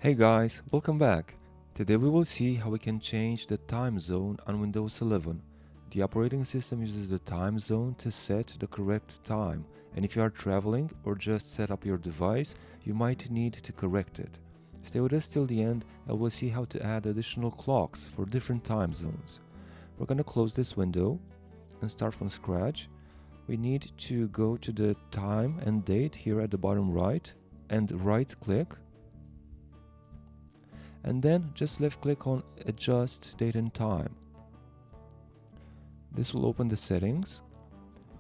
Hey guys, welcome back. Today we will see how we can change the time zone on Windows 11. The operating system uses the time zone to set the correct time, and if you are traveling or just set up your device, you might need to correct it. Stay with us till the end and we'll see how to add additional clocks for different time zones. We're going to close this window and start from scratch. We need to go to the time and date here at the bottom right and right click, and then just left click on adjust date and time. This will open the settings.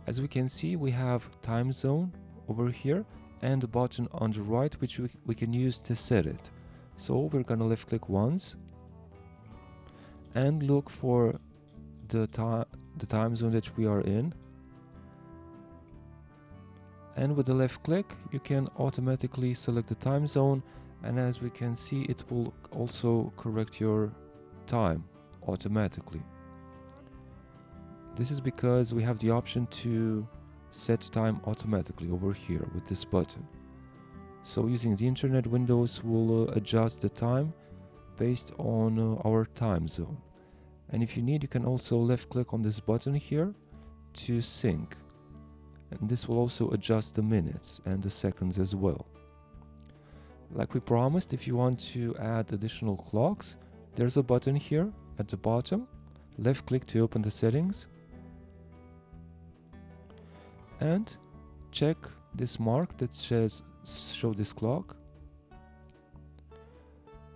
As we can see, we have time zone over here and a button on the right which we can use to set it. So we're gonna left click once and look for the time zone that we are in, and with the left click you can automatically select the time zone, and as we can see it will also correct your time automatically. This is because we have the option to set time automatically over here with this button. So using the internet, Windows will adjust the time based on our time zone. And if you need, you can also left click on this button here to sync, and this will also adjust the minutes and the seconds as well. Like we promised, if you want to add additional clocks, there's a button here at the bottom. Left click to open the settings and check this mark that says show this clock.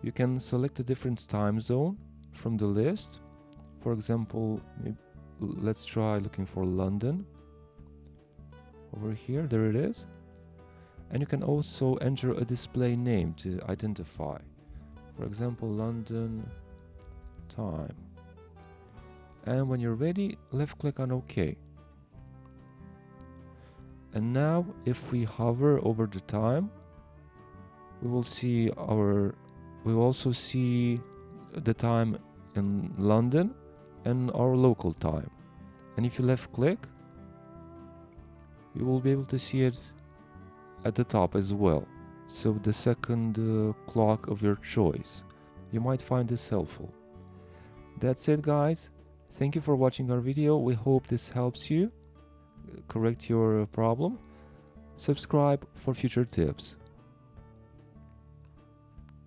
You can select a different time zone from the list. For example, let's try looking for London. Over here, there it is. And you can also enter a display name to identify. For example, London time. And when you're ready, left click on OK. And now if we hover over the time, we will also see the time in London and our local time. And if you left click, you will be able to see it at the top as well. So the second clock of your choice. You might find this helpful. That's it, guys. Thank you for watching our video. We hope this helps you correct your problem. Subscribe for future tips.